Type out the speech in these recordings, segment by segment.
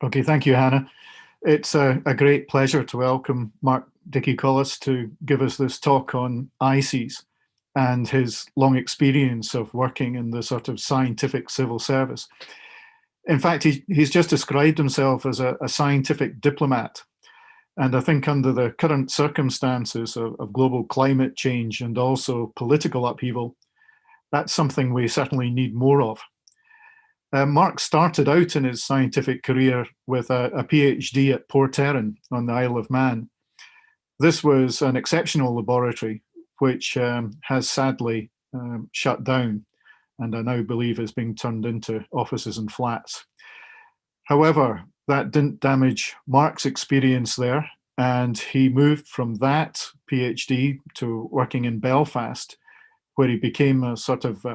Okay, thank you, Hannah. It's a great pleasure to welcome Mark Dickey Collas to give us this talk on ICES and his long experience of working in the sort of scientific civil service. In fact, he's just described himself as a scientific diplomat. And I think under the current circumstances of global climate change and also political upheaval, that's something we certainly need more of. Mark started out in his scientific career with a PhD at Port Erin on the Isle of Man. This was an exceptional laboratory, which has sadly shut down, and I now believe is being turned into offices and flats. However, that didn't damage Mark's experience there, and he moved from that PhD to working in Belfast, where he became a sort of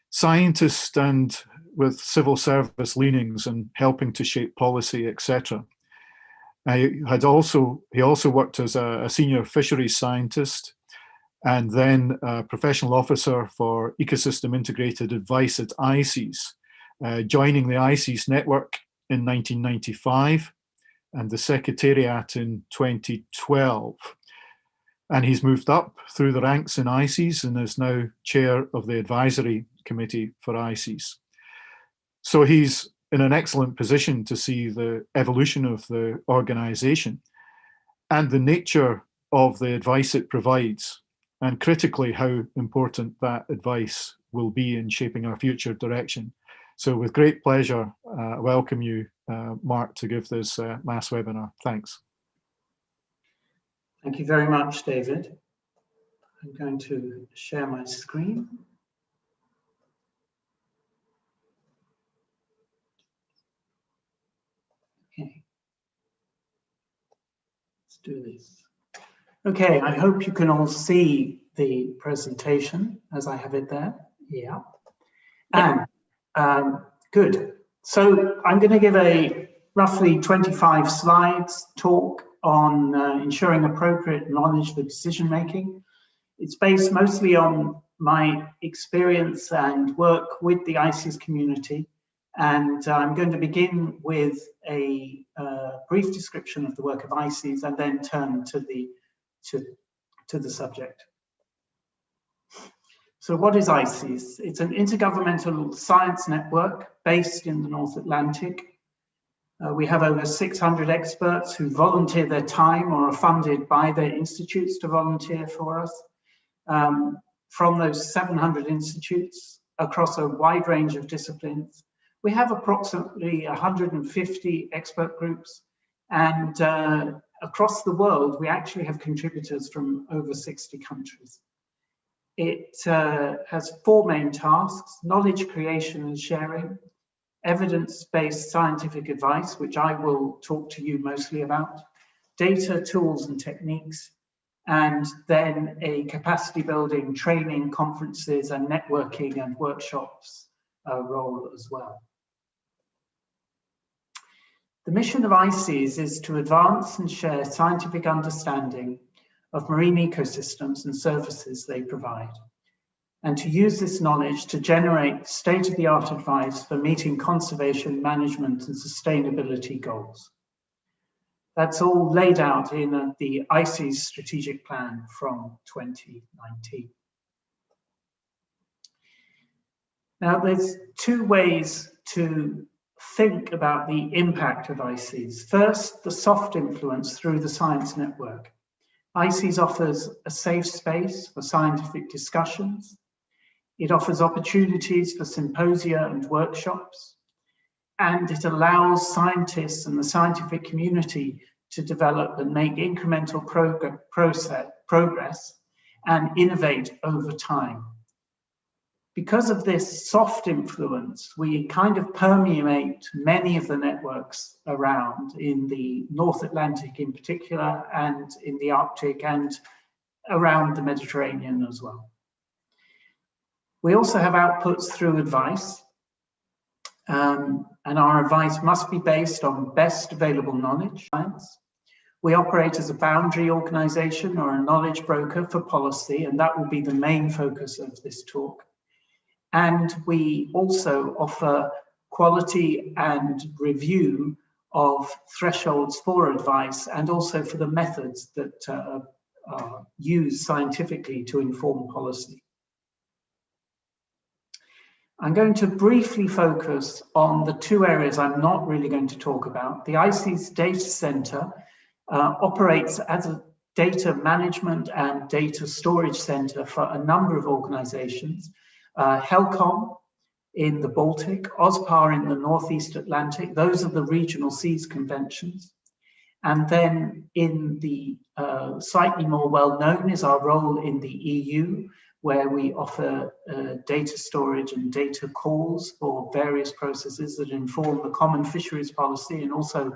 scientist and with civil service leanings and helping to shape policy, etc. He also worked as a senior fisheries scientist and then a professional officer for ecosystem integrated advice at ICES, joining the ICES network in 1995 and the secretariat in 2012. And he's moved up through the ranks in ICES and is now chair of the advisory committee for ICES. So he's in an excellent position to see the evolution of the organization and the nature of the advice it provides, and critically how important that advice will be in shaping our future direction. So with great pleasure, I welcome you, Mark, to give this MASTS webinar. Thanks. Thank you very much, David. I'm going to share my screen. Okay, let's do this. Okay, I hope you can all see the presentation as I have it there. Yeah. And good. So I'm going to give a roughly 25 slides talk on ensuring appropriate knowledge for decision making. It's based mostly on my experience and work with the ICES community. And I'm going to begin with a brief description of the work of ICES and then turn to the subject. So what is ICES? It's an intergovernmental science network based in the North Atlantic. We have over 600 experts who volunteer their time or are funded by their institutes to volunteer for us. From those 700 institutes across a wide range of disciplines, we have approximately 150 expert groups, and across the world, we actually have contributors from over 60 countries. It has four main tasks: knowledge creation and sharing, evidence-based scientific advice, which I will talk to you mostly about, data, tools and techniques, and then a capacity building, training, conferences and networking and workshops role as well. The mission of ICES is to advance and share scientific understanding of marine ecosystems and services they provide, and to use this knowledge to generate state-of-the-art advice for meeting conservation, management and sustainability goals. That's all laid out in the ICES strategic plan from 2019. Now, there's two ways to think about the impact of ICES. First, the soft influence through the science network. ICES offers a safe space for scientific discussions. It offers opportunities for symposia and workshops, and it allows scientists and the scientific community to develop and make incremental progress and innovate over time. Because of this soft influence, we kind of permeate many of the networks around in the North Atlantic in particular, and in the Arctic and around the Mediterranean as well. We also have outputs through advice, and our advice must be based on best available knowledge. We operate as a boundary organization or a knowledge broker for policy, and that will be the main focus of this talk. And we also offer quality and review of thresholds for advice, and also for the methods that are used scientifically to inform policy. I'm going to briefly focus on the two areas I'm not really going to talk about. The ICES Data Center operates as a data management and data storage center for a number of organizations. HELCOM in the Baltic, OSPAR in the Northeast Atlantic, those are the regional seas conventions. And then in the slightly more well-known is our role in the EU, where we offer data storage and data calls for various processes that inform the common fisheries policy and also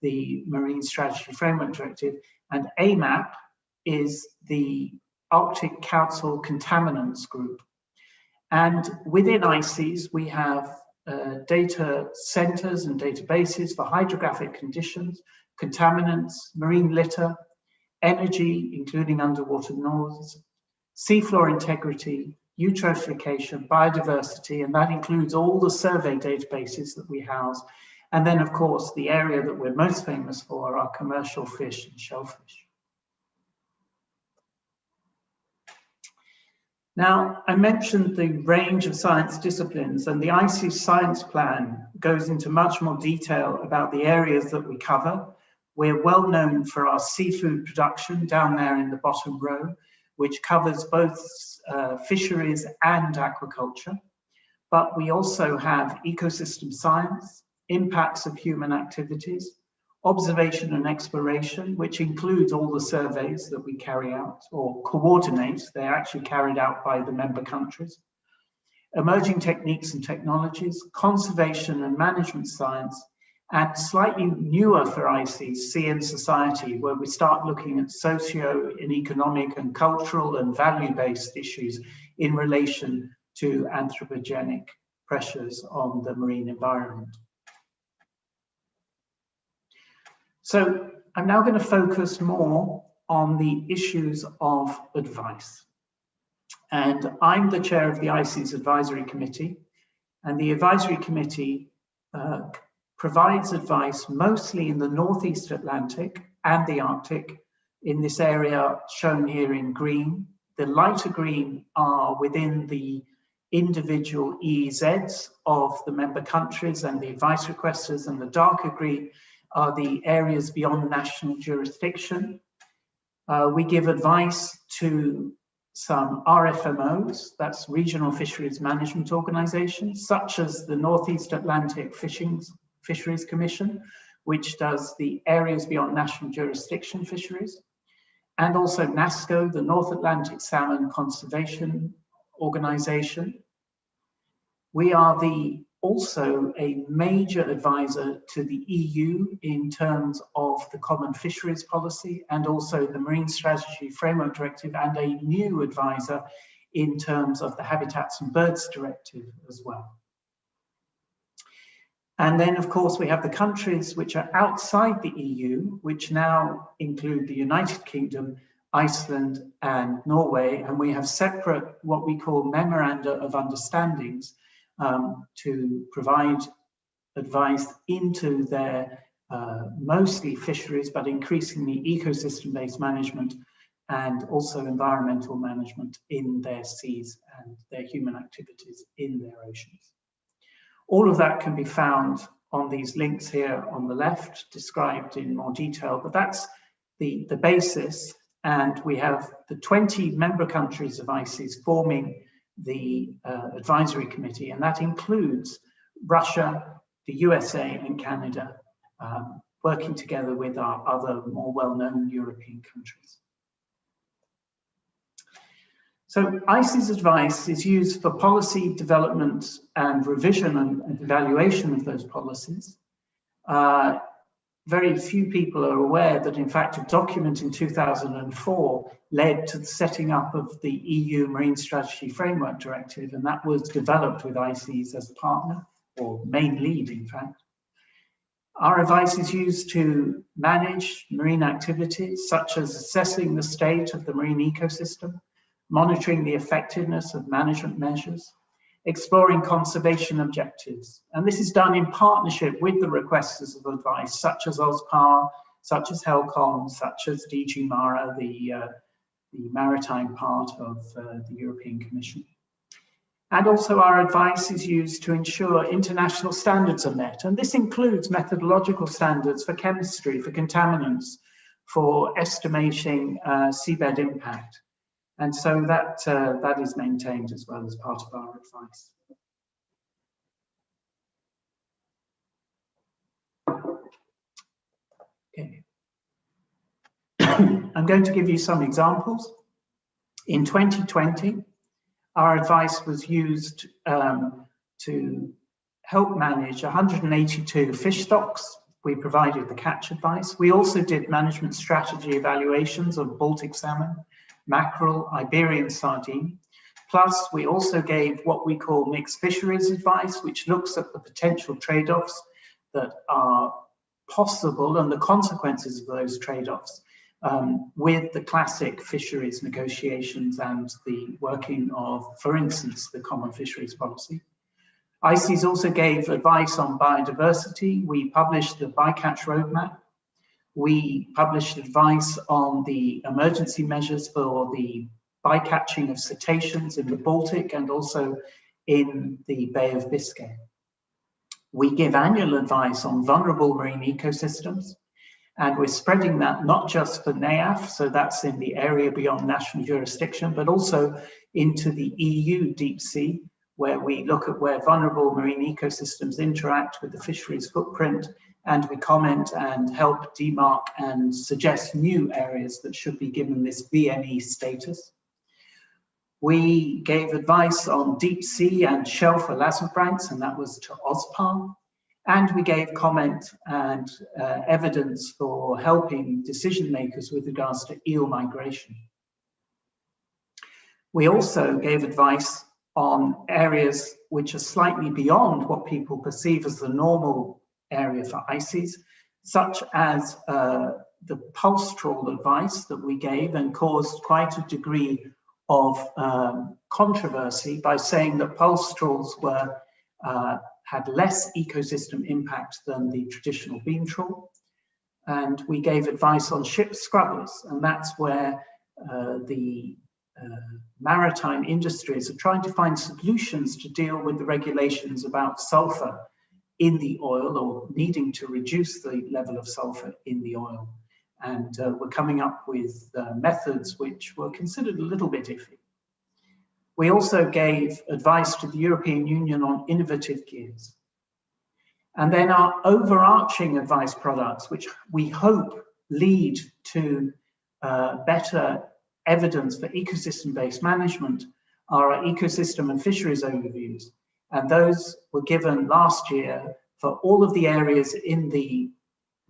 the Marine Strategy Framework Directive. And AMAP is the Arctic Council Contaminants Group. And within ICES, we have data centers and databases for hydrographic conditions, contaminants, marine litter, energy, including underwater noise, seafloor integrity, eutrophication, biodiversity, and that includes all the survey databases that we house. And then, of course, the area that we're most famous for are commercial fish and shellfish. Now, I mentioned the range of science disciplines, and the ICES science plan goes into much more detail about the areas that we cover. We're well known for our seafood production down there in the bottom row, which covers both fisheries and aquaculture. But we also have ecosystem science, impacts of human activities, observation and exploration, which includes all the surveys that we carry out or coordinate. They're actually carried out by the member countries. Emerging techniques and technologies, conservation and management science, and slightly newer for ICES, sea and society, where we start looking at socio and economic and cultural and value-based issues in relation to anthropogenic pressures on the marine environment. So I'm now going to focus more on the issues of advice. And I'm the chair of the ICES Advisory Committee, and the Advisory Committee provides advice mostly in the Northeast Atlantic and the Arctic, in this area shown here in green. The lighter green are within the individual EEZs of the member countries and the advice requesters, and the darker green are the areas beyond national jurisdiction. We give advice to some RFMOs, that's Regional Fisheries Management Organizations, such as the Northeast Atlantic Fisheries Commission, which does the areas beyond national jurisdiction fisheries, and also NASCO, the North Atlantic Salmon Conservation Organization. We are also a major advisor to the EU in terms of the common fisheries policy and also the Marine Strategy Framework Directive, and a new advisor in terms of the Habitats and Birds Directive as well. And then, of course, we have the countries which are outside the EU, which now include the United Kingdom, Iceland, and Norway. And we have separate, what we call memoranda of understandings, to provide advice into their mostly fisheries, but increasingly ecosystem-based management and also environmental management in their seas and their human activities in their oceans. All of that can be found on these links here on the left, described in more detail, but that's the basis. And we have the 20 member countries of ICES forming the advisory committee, and that includes Russia, the USA, and Canada, working together with our other more well-known European countries. So ICES advice is used for policy development and revision and evaluation of those policies. Very few people are aware that, in fact, a document in 2004 led to the setting up of the EU Marine Strategy Framework Directive, and that was developed with ICES as a partner, or main lead, in fact. Our advice is used to manage marine activities, such as assessing the state of the marine ecosystem, monitoring the effectiveness of management measures, exploring conservation objectives. And this is done in partnership with the requesters of advice, such as OSPAR, such as HELCOM, such as DG MARA, the maritime part of the European Commission. And also our advice is used to ensure international standards are met. And this includes methodological standards for chemistry, for contaminants, for estimating seabed impact. And so that is maintained as well as part of our advice. Okay. I'm going to give you some examples. In 2020, our advice was used to help manage 182 fish stocks. We provided the catch advice. We also did management strategy evaluations of Baltic salmon, mackerel, Iberian sardine. Plus, we also gave what we call mixed fisheries advice, which looks at the potential trade-offs that are possible and the consequences of those trade-offs with the classic fisheries negotiations and the working of, for instance, the common fisheries policy. ICES also gave advice on biodiversity. We published the bycatch roadmap. We published advice on the emergency measures for the bycatching of cetaceans in the Baltic and also in the Bay of Biscay. We give annual advice on vulnerable marine ecosystems, and we're spreading that not just for NAF, so that's in the area beyond national jurisdiction, but also into the EU deep sea, where we look at where vulnerable marine ecosystems interact with the fisheries footprint, and we comment and help demarc and suggest new areas that should be given this VME status. We gave advice on deep sea and shelf elasmobranchs, and that was to OSPAR. And we gave comment and evidence for helping decision makers with regards to eel migration. We also gave advice on areas which are slightly beyond what people perceive as the normal area for ICES, such as the pulse trawl advice that we gave and caused quite a degree of controversy by saying that pulse trawls were had less ecosystem impact than the traditional beam trawl. And we gave advice on ship scrubbers, and that's where the maritime industries are trying to find solutions to deal with the regulations about sulfur in the oil, or needing to reduce the level of sulfur in the oil. And we're coming up with methods which were considered a little bit iffy. We also gave advice to the European Union on innovative gears. And then our overarching advice products, which we hope lead to better evidence for ecosystem-based management, are our ecosystem and fisheries overviews. And those were given last year for all of the areas in the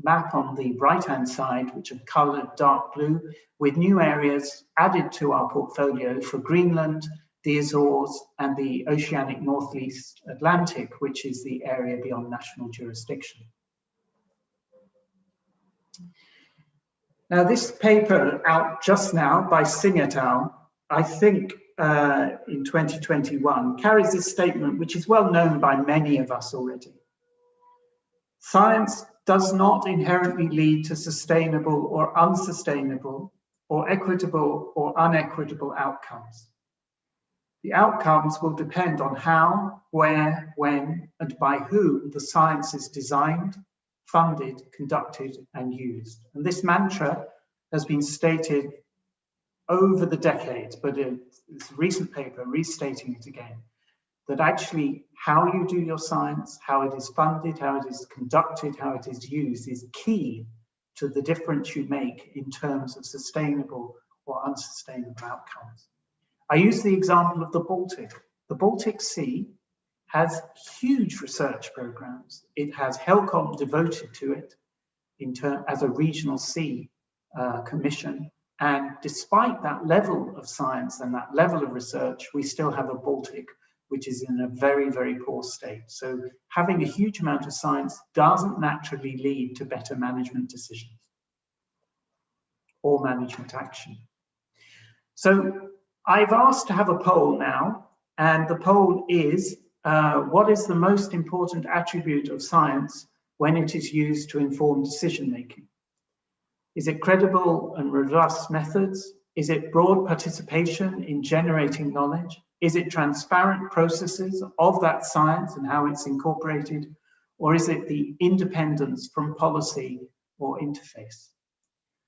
map on the right-hand side, which are colored dark blue, with new areas added to our portfolio for Greenland, the Azores, and the Oceanic Northeast Atlantic, which is the area beyond national jurisdiction. Now, this paper out just now by SingerTown, I think in 2021, carries this statement, which is well known by many of us already. Science does not inherently lead to sustainable or unsustainable, or equitable or unequitable outcomes. The outcomes will depend on how, where, when, and by whom the science is designed, funded, conducted, and used. And this mantra has been stated over the decades, but it's a recent paper restating it again, that actually how you do your science, how it is funded, how it is conducted, how it is used is key to the difference you make in terms of sustainable or unsustainable outcomes. I use the example of the Baltic. The Baltic Sea has huge research programs. It has HELCOM devoted to it as a regional sea commission. And despite that level of science and that level of research, we still have a Baltic which is in a very, very poor state. So having a huge amount of science doesn't naturally lead to better management decisions or management action. So I've asked to have a poll now, And the poll is, what is the most important attribute of science when it is used to inform decision-making? Is it credible and robust methods? Is it broad participation in generating knowledge? Is it transparent processes of that science and how it's incorporated? Or is it the independence from policy or interface?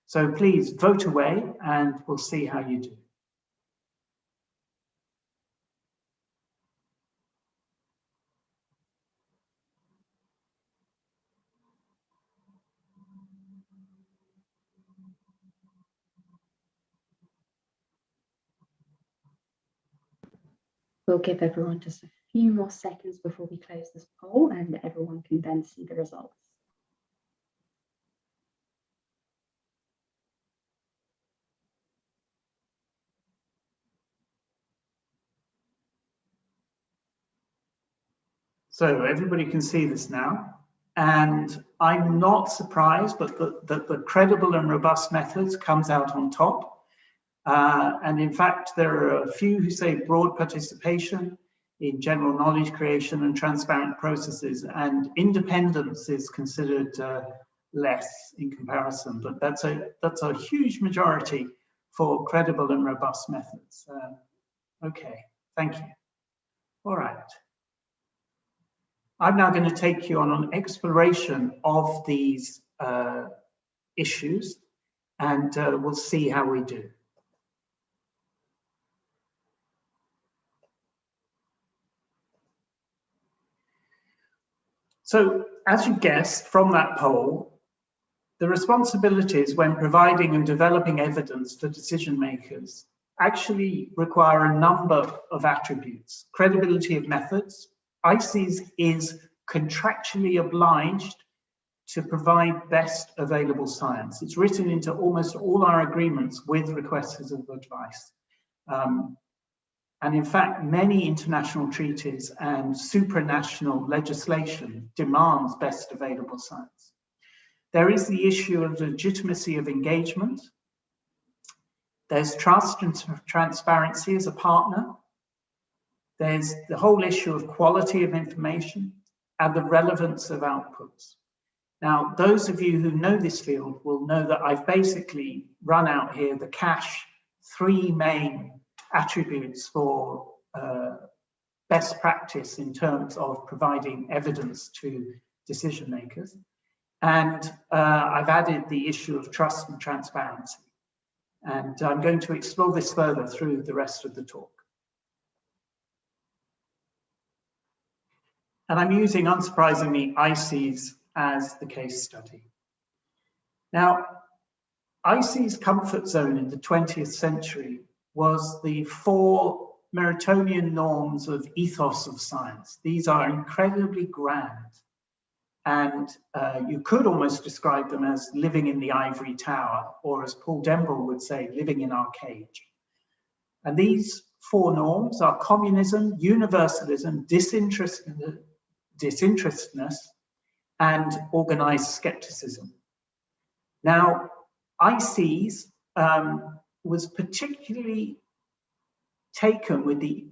So please vote away and we'll see how you do. We'll give everyone just a few more seconds before we close this poll and everyone can then see the results. So everybody can see this now. And I'm not surprised, but that the credible and robust methods comes out on top. And in fact, there are a few who say broad participation in general knowledge creation and transparent processes, and independence is considered less in comparison, but that's a huge majority for credible and robust methods. Okay, thank you. All right. I'm now going to take you on an exploration of these issues, and we'll see how we do. So, as you guessed from that poll, the responsibilities when providing and developing evidence for decision makers actually require a number of attributes. Credibility of methods. ICES is contractually obliged to provide best available science. It's written into almost all our agreements with requesters of advice. And in fact, many international treaties and supranational legislation demands best available science. There is the issue of legitimacy of engagement. There's trust and transparency as a partner. There's the whole issue of quality of information and the relevance of outputs. Now, those of you who know this field will know that I've basically run out here the cash 3 main attributes for best practice in terms of providing evidence to decision makers. And I've added the issue of trust and transparency. And I'm going to explore this further through the rest of the talk. And I'm using, unsurprisingly, ICES as the case study. Now, ICES' comfort zone in the 20th century was the 4 Meritonian norms of ethos of science. These are incredibly grand. And you could almost describe them as living in the ivory tower, or as Paul Demble would say, living in our cage. And these 4 norms are communism, universalism, disinterestedness, and organized skepticism. Now, ICES was particularly taken with the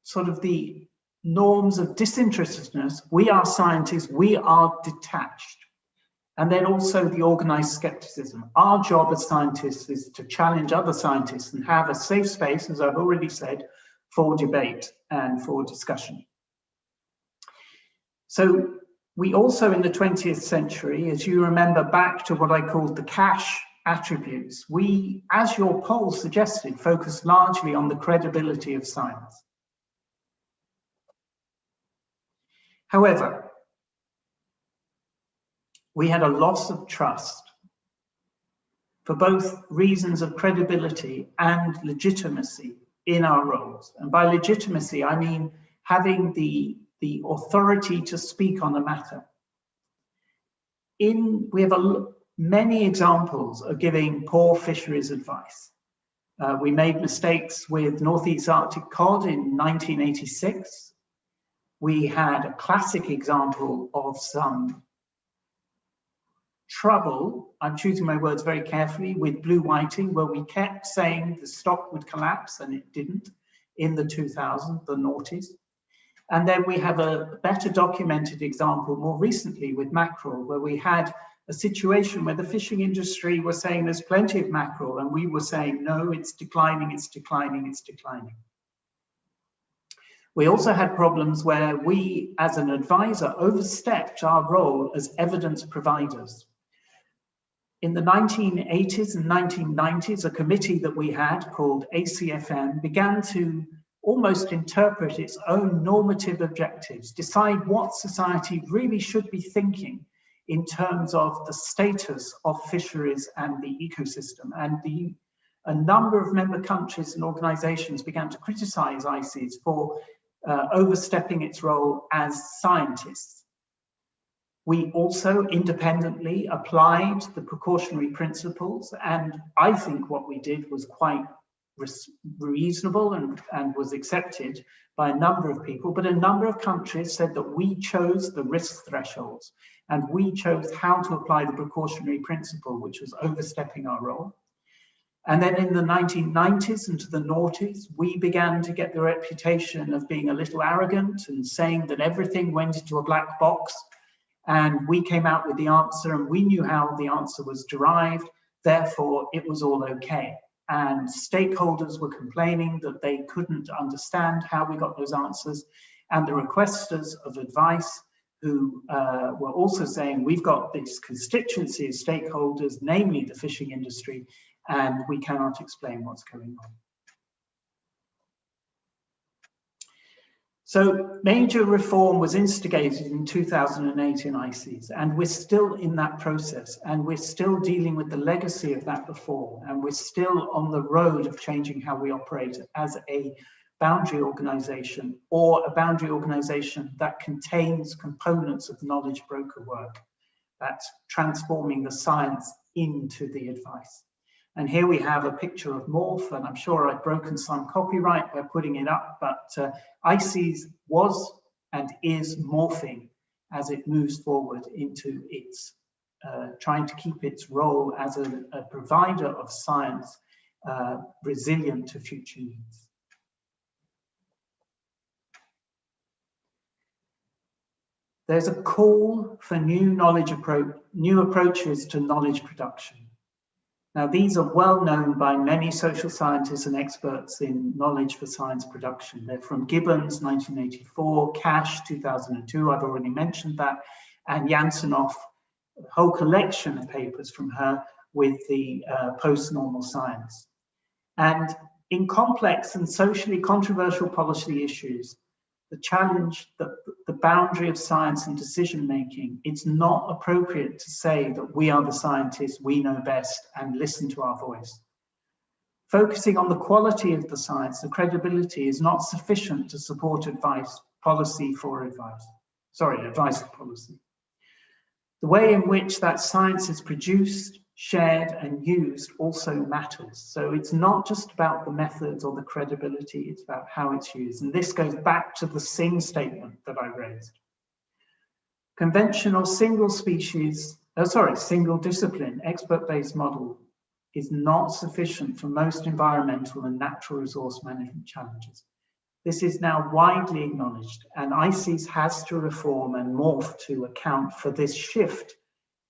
sort of the norms of disinterestedness. We are scientists, we are detached. And then also the organized skepticism. Our job as scientists is to challenge other scientists and have a safe space, as I've already said, for debate and for discussion. So we also in the 20th century, as you remember back to what I called the cash attributes, we, as your poll suggested, focus largely on the credibility of science. However, we had a loss of trust for both reasons of credibility and legitimacy in our roles. And by legitimacy, I mean having the authority to speak on a matter. We have many examples of giving poor fisheries advice. We made mistakes with Northeast Arctic cod in 1986. We had a classic example of some trouble, I'm choosing my words very carefully, with blue whiting, where we kept saying the stock would collapse and it didn't. in the 2000s, the noughties. And then we have a better documented example more recently with mackerel, where we had a situation where the fishing industry was saying there's plenty of mackerel, and we were saying, no, it's declining, it's declining, it's declining. We also had problems where we, as an advisor, overstepped our role as evidence providers. In the 1980s and 1990s, a committee that we had called ACFM began to almost interpret its own normative objectives, decide what society really should be thinking in terms of the status of fisheries and the ecosystem. And a number of member countries and organizations began to criticize ICES for overstepping its role as scientists. We also independently applied the precautionary principles, and I think what we did was quite reasonable and was accepted by a number of people, but a number of countries said that we chose the risk thresholds and we chose how to apply the precautionary principle, which was overstepping our role. And then in the 1990s and to the noughties, we began to get the reputation of being a little arrogant and saying that everything went into a black box, and we came out with the answer and we knew how the answer was derived, therefore it was all okay. And stakeholders were complaining that they couldn't understand how we got those answers, and the requesters of advice who were also saying, we've got this constituency of stakeholders, namely the fishing industry, and we cannot explain what's going on. So major reform was instigated in 2008 in ICES, and we're still in that process, and we're still dealing with the legacy of that reform, and we're still on the road of changing how we operate as a boundary organization, or a boundary organization that contains components of knowledge broker work. That's transforming the science into the advice. And here we have a picture of Morph, and I'm sure I've broken some copyright by putting it up, but ICES was and is morphing as it moves forward into its, trying to keep its role as a provider of science resilient to future needs. There's a call for new approaches to knowledge production. Now, these are well known by many social scientists and experts in knowledge for science production. They're from Gibbons, 1984, Cash, 2002, I've already mentioned that, and Janssenoff, a whole collection of papers from her with the post-normal science. And in complex and socially controversial policy issues, the challenge, the boundary of science and decision-making, it's not appropriate to say that we are the scientists, we know best, and listen to our voice. Focusing on the quality of the science, the credibility is not sufficient to support advice policy for advice. Sorry, advice policy. The way in which that science is produced, shared, and used also matters. So it's not just about the methods or the credibility, it's about how it's used. And this goes back to the Sing statement that I raised. Conventional single discipline, expert-based model is not sufficient for most environmental and natural resource management challenges. This is now widely acknowledged, and ICES has to reform and morph to account for this shift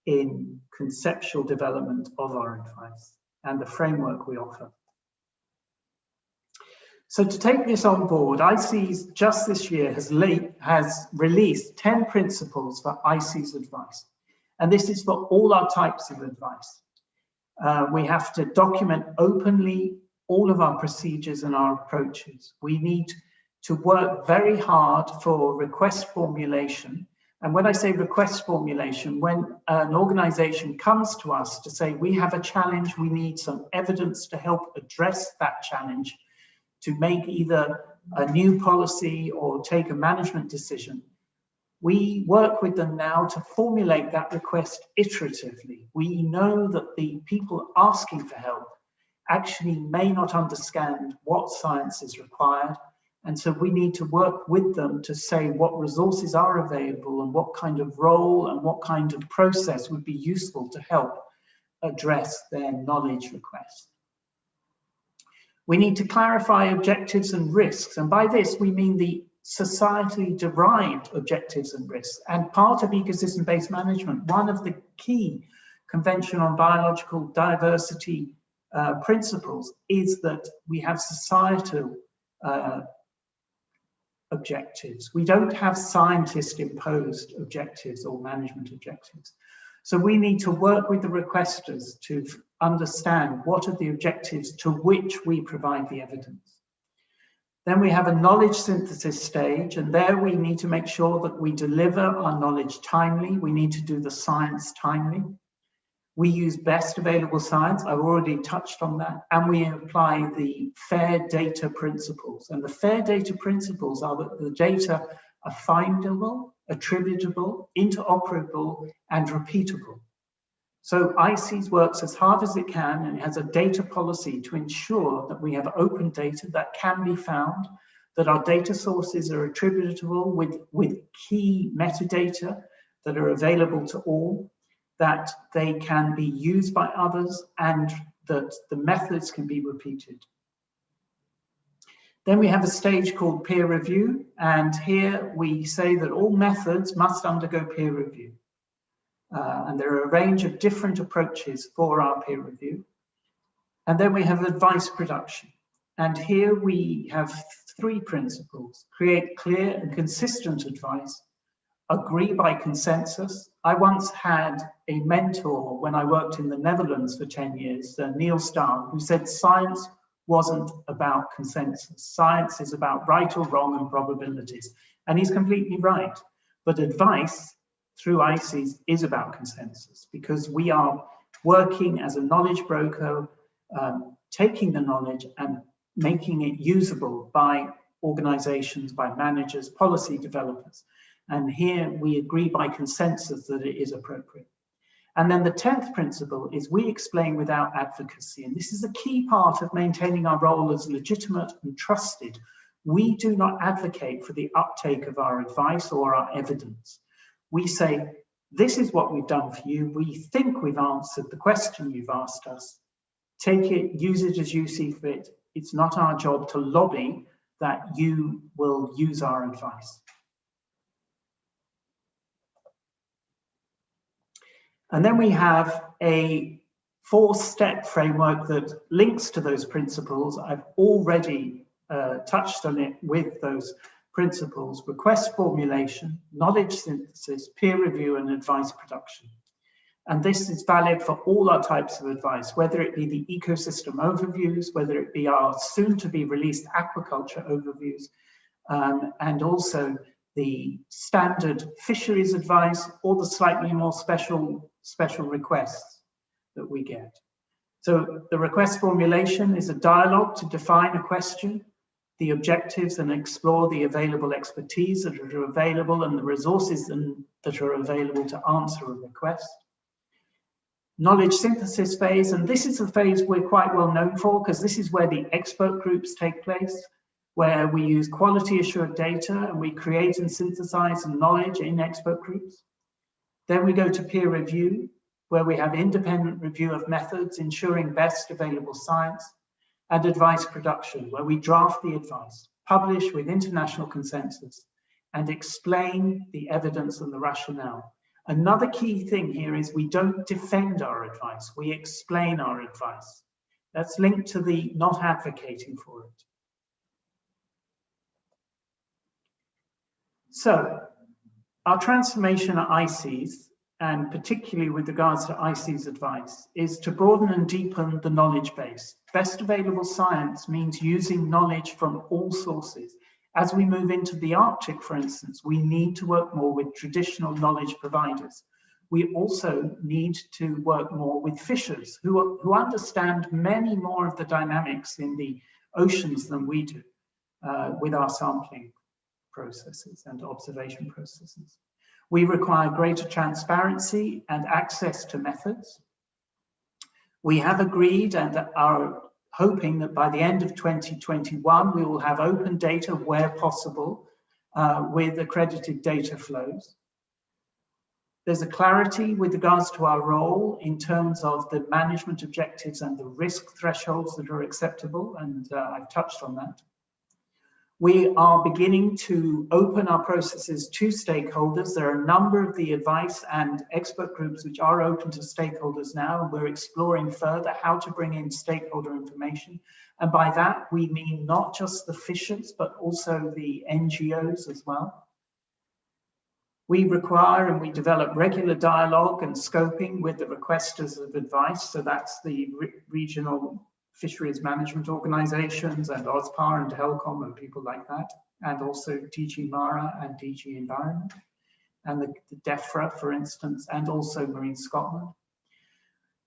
in conceptual development of our advice and the framework we offer. So to take this on board, ICES just this year has released 10 principles for ICES advice. And this is for all our types of advice. We have to document openly all of our procedures and our approaches. We need to work very hard for request formulation. And when I say request formulation, when an organization comes to us to say, we have a challenge, we need some evidence to help address that challenge, to make either a new policy or take a management decision, we work with them now to formulate that request iteratively. We know that the people asking for help actually may not understand what science is required. And so we need to work with them to say what resources are available and what kind of role and what kind of process would be useful to help address their knowledge request. We need to clarify objectives and risks. And by this, we mean the societally derived objectives and risks. And part of ecosystem-based management, one of the key Convention on Biological Diversity principles is that we have societal objectives. We don't have scientist-imposed objectives or management objectives. So we need to work with the requesters to understand what are the objectives to which we provide the evidence. Then we have a knowledge synthesis stage, and there we need to make sure that we deliver our knowledge timely. We need to do the science timely. We use best available science, I've already touched on that, and we apply the fair data principles. And the fair data principles are that the data are findable, attributable, interoperable, and repeatable. So ICES works as hard as it can and has a data policy to ensure that we have open data that can be found, that our data sources are attributable with key metadata that are available to all, that they can be used by others, and that the methods can be repeated. Then we have a stage called peer review, and here we say that all methods must undergo peer review. And there are a range of different approaches for our peer review. And then we have advice production. And here we have three principles: create clear and consistent advice, agree by consensus. I once had a mentor when I worked in the Netherlands for 10 years, Neil Starr, who said science wasn't about consensus. Science is about right or wrong and probabilities. And he's completely right. But advice through ICES is about consensus, because we are working as a knowledge broker, taking the knowledge and making it usable by organizations, by managers, policy developers. And here we agree by consensus that it is appropriate. And then the 10th principle is we explain without advocacy. And this is a key part of maintaining our role as legitimate and trusted. We do not advocate for the uptake of our advice or our evidence. We say, this is what we've done for you. We think we've answered the question you've asked us. Take it, use it as you see fit. It's not our job to lobby that you will use our advice. And then we have a 4-step framework that links to those principles. I've already touched on it with those principles: request formulation, knowledge synthesis, peer review, and advice production. And this is valid for all our types of advice, whether it be the ecosystem overviews, whether it be our soon-to-be released aquaculture overviews, and also the standard fisheries advice, or the slightly more special requests that we get. So the request formulation is a dialogue to define a question, the objectives, and explore the available expertise that are available and the resources that are available to answer a request. Knowledge synthesis phase, and this is a phase we're quite well known for, because this is where the expert groups take place, where we use quality assured data and we create and synthesize knowledge in expert groups. Then we go to peer review, where we have independent review of methods, ensuring best available science, and advice production, where we draft the advice, publish with international consensus, and explain the evidence and the rationale. Another key thing here is we don't defend our advice, we explain our advice. That's linked to the not advocating for it. So, our transformation at ICES, and particularly with regards to ICES advice, is to broaden and deepen the knowledge base. Best available science means using knowledge from all sources. As we move into the Arctic, for instance, we need to work more with traditional knowledge providers. We also need to work more with fishers who understand many more of the dynamics in the oceans than we do with our sampling processes and observation processes. We require greater transparency and access to methods. We have agreed and are hoping that by the end of 2021, we will have open data where possible with accredited data flows. There's a clarity with regards to our role in terms of the management objectives and the risk thresholds that are acceptable, and I've touched on that. We are beginning to open our processes to stakeholders. There are a number of the advice and expert groups which are open to stakeholders now, and we're exploring further how to bring in stakeholder information. And by that, we mean not just the fishers, but also the NGOs as well. We require and we develop regular dialogue and scoping with the requesters of advice. So that's the regional fisheries management organizations and OSPAR and HELCOM and people like that. And also DG Mara and DG Environment and the DEFRA, for instance, and also Marine Scotland.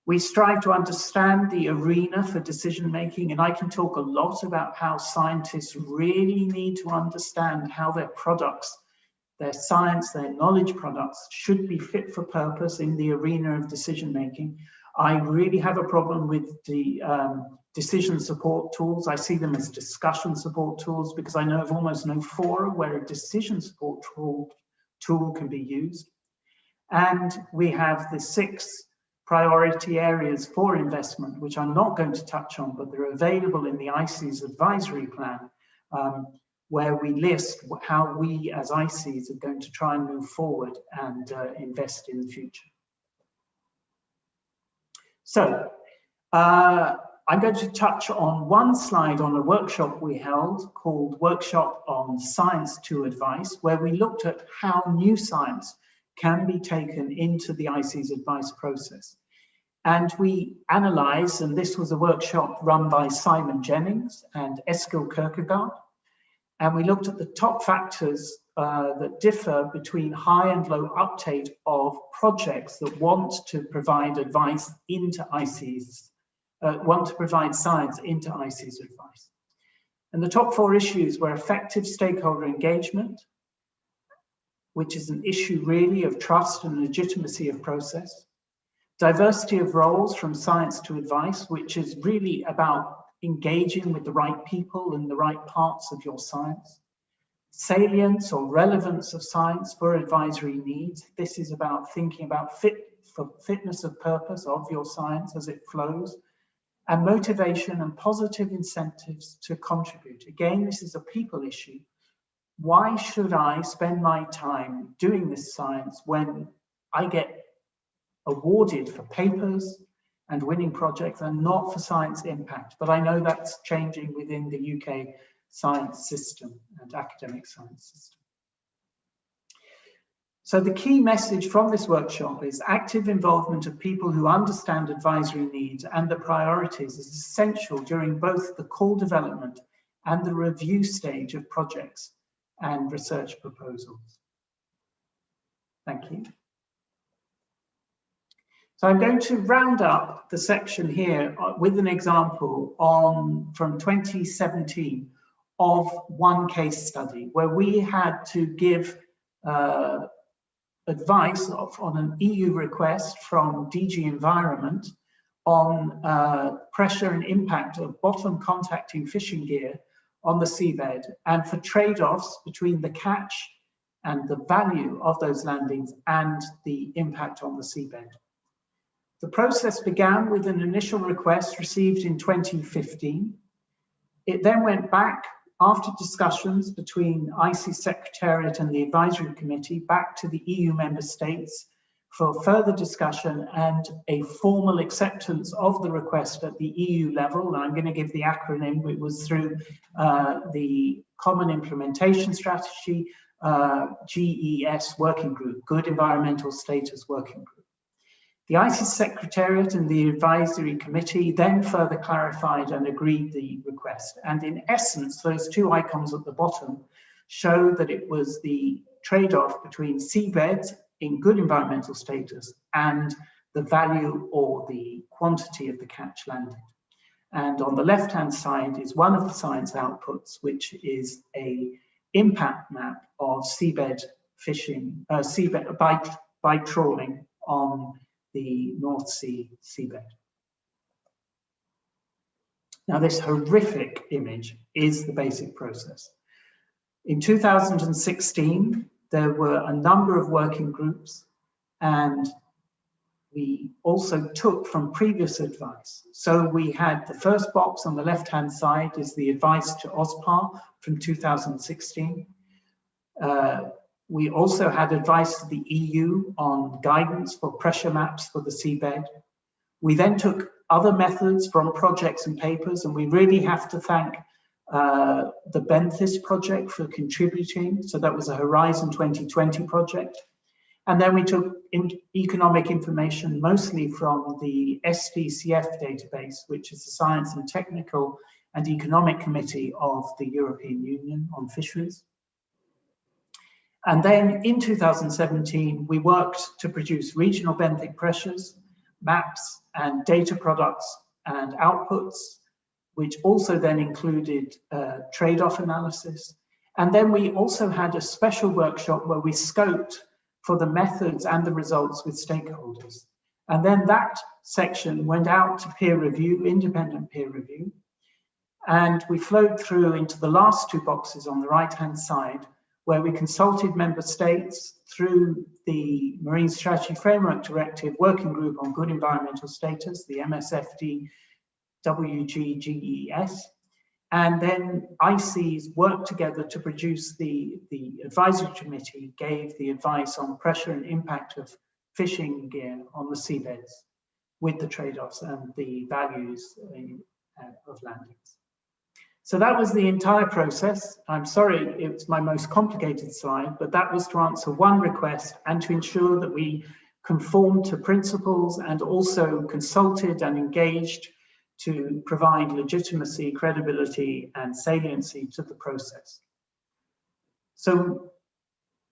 We strive to understand the arena for decision making, and I can talk a lot about how scientists really need to understand how their products, their science, their knowledge products should be fit for purpose in the arena of decision making. I really have a problem with the decision support tools. I see them as discussion support tools because I know of almost no forum where a decision support tool can be used. And we have the 6 priority areas for investment, which I'm not going to touch on, but they're available in the ICES advisory plan, where we list how we as ICES are going to try and move forward and invest in the future. So I'm going to touch on one slide on a workshop we held called Workshop on Science to Advice, where we looked at how new science can be taken into the ICES advice process. And we analysed, and this was a workshop run by Simon Jennings and Eskil Kierkegaard, and we looked at the top factors that differ between high and low uptake of projects that want to provide advice into ICES, want to provide science into ICES advice. And the top 4 issues were effective stakeholder engagement, which is an issue really of trust and legitimacy of process. Diversity of roles from science to advice, which is really about engaging with the right people in the right parts of your science. Salience or relevance of science for advisory needs. This is about thinking about fitness of purpose of your science as it flows, and motivation and positive incentives to contribute. Again, this is a people issue. Why should I spend my time doing this science when I get awarded for papers and winning projects and not for science impact? But I know that's changing within the UK science system and academic science system. So the key message from this workshop is active involvement of people who understand advisory needs and the priorities is essential during both the core development and the review stage of projects and research proposals. Thank you. So I'm going to round up the section here with an example from 2017 of one case study where we had to give advice on an EU request from DG Environment on pressure and impact of bottom contacting fishing gear on the seabed and for trade-offs between the catch and the value of those landings and the impact on the seabed. The process began with an initial request received in 2015. It then went back after discussions between ICES Secretariat and the Advisory Committee back to the EU member states for further discussion and a formal acceptance of the request at the EU level. And I'm going to give the acronym. It was through the Common Implementation Strategy, GES Working Group, Good Environmental Status Working Group. The ICES Secretariat and the Advisory Committee then further clarified and agreed the request. And in essence, those 2 icons at the bottom show that it was the trade-off between seabeds in good environmental status and the value or the quantity of the catch landed. And on the left-hand side is one of the science outputs, which is a impact map of seabed fishing, by trawling on the North Sea seabed. Now, this horrific image is the basic process. In 2016, there were a number of working groups and we also took from previous advice. So we had the first box on the left-hand side is the advice to OSPAR from 2016. We also had advice to the EU on guidance for pressure maps for the seabed. We then took other methods from projects and papers, and we really have to thank the Benthis project for contributing. So that was a Horizon 2020 project. And then we took economic information mostly from the STCF database, which is the Science and Technical and Economic Committee of the European Union on fisheries. And then in 2017, we worked to produce regional benthic pressures, maps, and data products and outputs, which also then included trade-off analysis. And then we also had a special workshop where we scoped for the methods and the results with stakeholders. And then that section went out to peer review, independent peer review. And we flowed through into the last two boxes on the right-hand side, where we consulted member states through the Marine Strategy Framework Directive Working Group on Good Environmental Status, the MSFD WGGES. And then ICES worked together to produce the advisory committee gave the advice on pressure and impact of fishing gear on the seabeds with the trade-offs and the values of landings. So that was the entire process. I'm sorry, it's my most complicated slide, but that was to answer one request and to ensure that we conformed to principles and also consulted and engaged to provide legitimacy, credibility, and saliency to the process. So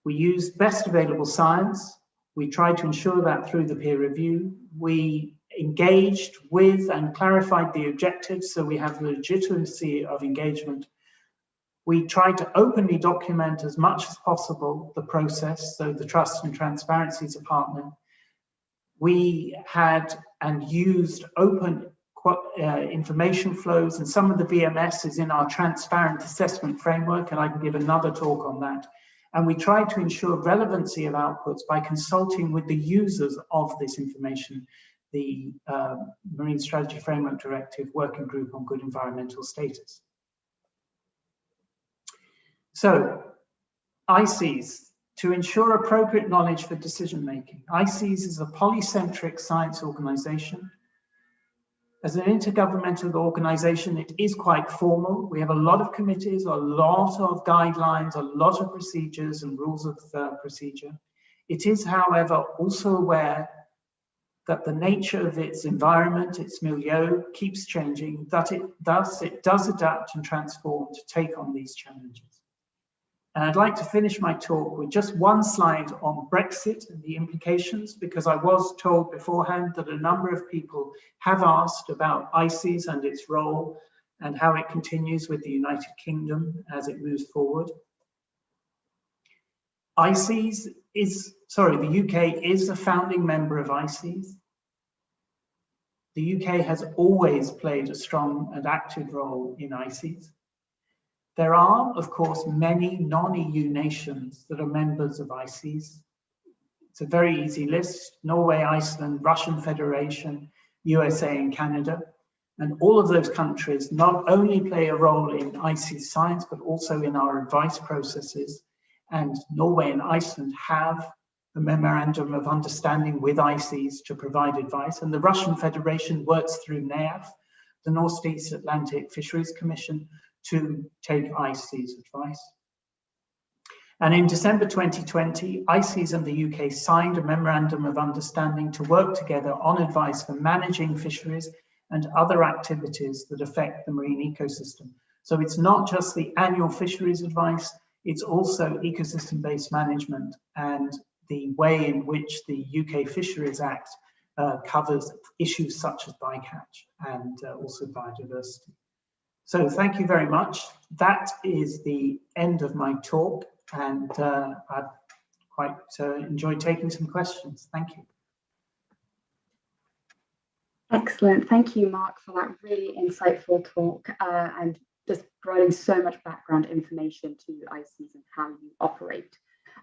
we used best available science. We tried to ensure that through the peer review. We engaged with and clarified the objectives so we have legitimacy of engagement. We tried to openly document as much as possible the process, so the trust and transparency is a partner. We had and used open information flows, and some of the VMS is in our transparent assessment framework, and I can give another talk on that. And we tried to ensure relevancy of outputs by consulting with the users of this information, the Marine Strategy Framework Directive Working Group on Good Environmental Status. So, ICES, to ensure appropriate knowledge for decision making. ICES is a polycentric science organization. As an intergovernmental organization, it is quite formal. We have a lot of committees, a lot of guidelines, a lot of procedures and rules of procedure. It is, however, also aware that the nature of its environment, its milieu, keeps changing, that it does adapt and transform to take on these challenges. And I'd like to finish my talk with just one slide on Brexit and the implications, because I was told beforehand that a number of people have asked about ICES and its role and how it continues with the United Kingdom as it moves forward. ICES is, the UK is a founding member of ICES. The UK has always played a strong and active role in ICES. There are, of course, many non-EU nations that are members of ICES. It's a very easy list: Norway, Iceland, Russian Federation, USA and Canada. And all of those countries not only play a role in ICES science, but also in our advice processes. And Norway and Iceland have a memorandum of understanding with ICES to provide advice. And the Russian Federation works through NEAF, the Northeast Atlantic Fisheries Commission, to take ICES advice. And in December 2020, ICES and the UK signed a memorandum of understanding to work together on advice for managing fisheries and other activities that affect the marine ecosystem. So it's not just the annual fisheries advice, it's also ecosystem-based management and the way in which the UK Fisheries Act covers issues such as bycatch and also biodiversity. So thank you very much. That is the end of my talk, and I'd quite enjoyed taking some questions. Thank you. Excellent. Thank you, Mark, for that really insightful talk and just providing so much background information to ICES and how you operate.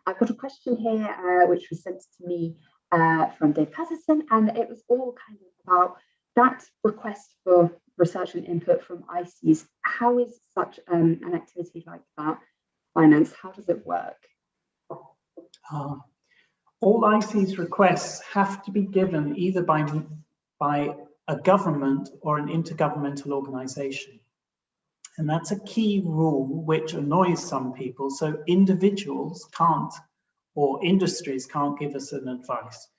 I've got a question here which was sent to me from Dave Patterson, and it was all kind of about that request for research and input from ICES. How is such an activity like that financed? How does it work? All ICES requests have to be given either by a government or an intergovernmental organisation. And that's a key rule which annoys some people. So individuals can't, or industries can't give us an advice.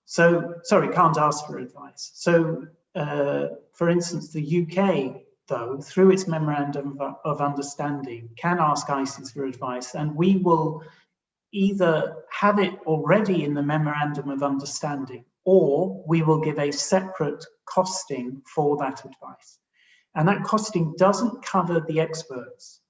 So, sorry, can't ask for advice. So, for instance, the UK, though, through its Memorandum of Understanding, can ask ICES for advice, and we will either have it already in the Memorandum of Understanding, or we will give a separate costing for that advice. And that costing doesn't cover the experts.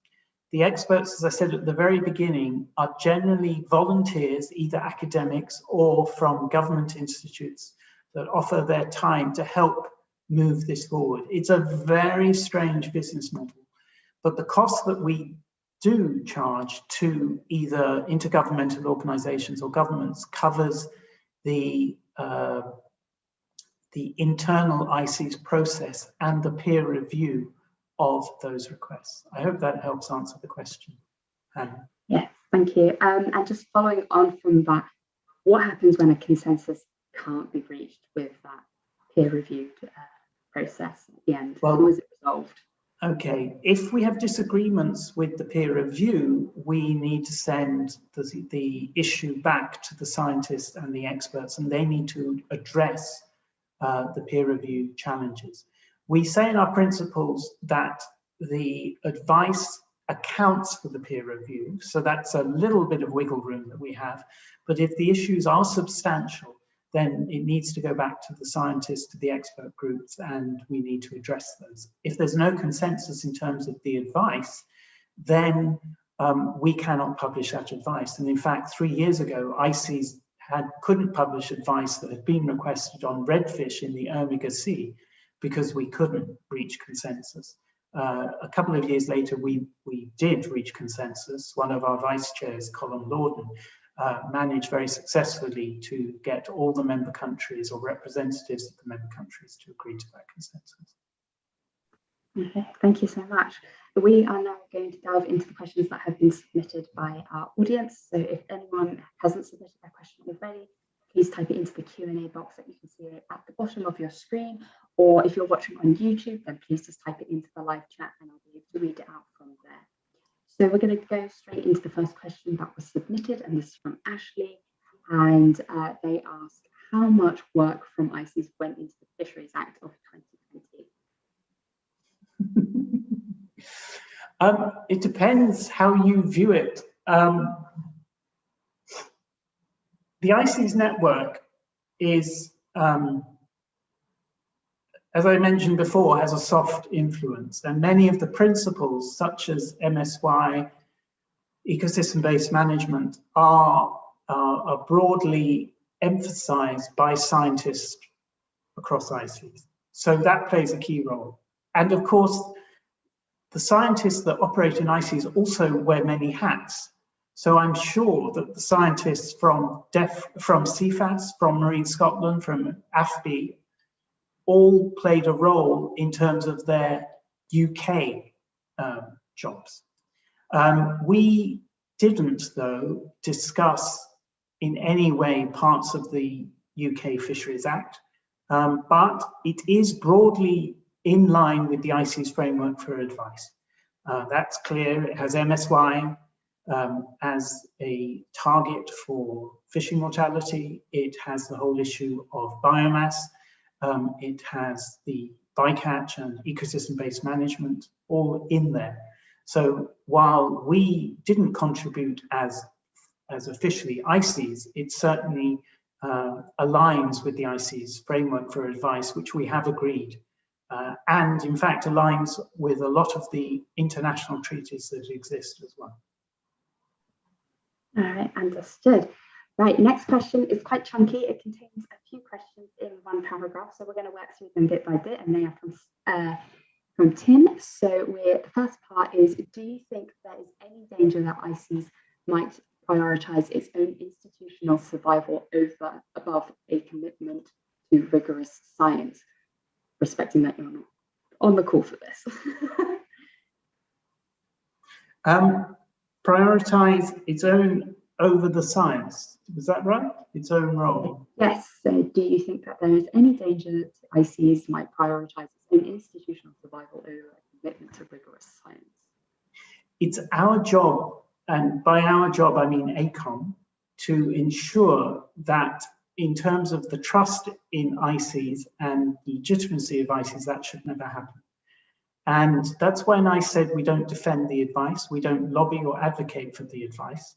The experts, as I said at the very beginning, are generally volunteers, either academics or from government institutes that offer their time to help move this forward. It's a very strange business model, but the cost that we do charge to either intergovernmental organizations or governments covers the internal ICES process and the peer review of those requests. I hope that helps answer the question, Hannah. Yes, thank you. And just following on from that, what happens when a consensus can't be reached with that peer-reviewed process at the end? How is it resolved? Okay, if we have disagreements with the peer review, we need to send the issue back to the scientists and the experts, and they need to address the peer review challenges. We say in our principles that the advice accounts for the peer review, so that's a little bit of wiggle room that we have, but if the issues are substantial, then it needs to go back to the scientists, to the expert groups, and we need to address those. If there's no consensus in terms of the advice, then we cannot publish that advice. And in fact, 3 years ago, ICES couldn't publish advice that had been requested on redfish in the Omega Sea because we couldn't reach consensus. A couple of years later, we did reach consensus. One of our vice chairs, Colin Lorden, managed very successfully to get all the member countries or representatives of the member countries to agree to that consensus. Okay, thank you so much. We are now going to delve into the questions that have been submitted by our audience. So if anyone hasn't submitted their question already, please type it into the Q&A box that you can see at the bottom of your screen. Or if you're watching on YouTube, then please just type it into the live chat and I'll be able to read it out from there. So we're going to go straight into the first question that was submitted, and this is from Ashley. And they ask, how much work from ICES went into the Fisheries Act of 2020? It depends how you view it. The ICES network is, as I mentioned before, has a soft influence, and many of the principles, such as MSY, ecosystem-based management, are broadly emphasized by scientists across ICES. So that plays a key role. And of course, the scientists that operate in ICES also wear many hats. So I'm sure that the scientists from CFAS, from Marine Scotland, from AFBI, all played a role in terms of their UK jobs. We didn't, though, discuss in any way parts of the UK Fisheries Act, but it is broadly in line with the ICES framework for advice. That's clear. It has MSY as a target for fishing mortality. It has the whole issue of biomass. It has the bycatch and ecosystem-based management all in there. So while we didn't contribute as officially ICES, it certainly aligns with the ICES framework for advice, which we have agreed, and in fact aligns with a lot of the international treaties that exist as well. All right, understood. Right, next question is quite chunky. It contains a few questions in one paragraph, so we're going to work through them bit by bit, and they are from Tim. So the first part is, do you think there is any danger that ICES might prioritise its own institutional survival above a commitment to rigorous science, respecting that you're not on the call for this? Prioritise its own over the science. Was that right? Its own role? Yes. So do you think that there is any danger that ICES might prioritise its own institutional survival over a commitment to rigorous science? It's our job, and by our job I mean ACOM, to ensure that in terms of the trust in ICES and the legitimacy of ICES, that should never happen. And that's when I said we don't defend the advice, we don't lobby or advocate for the advice.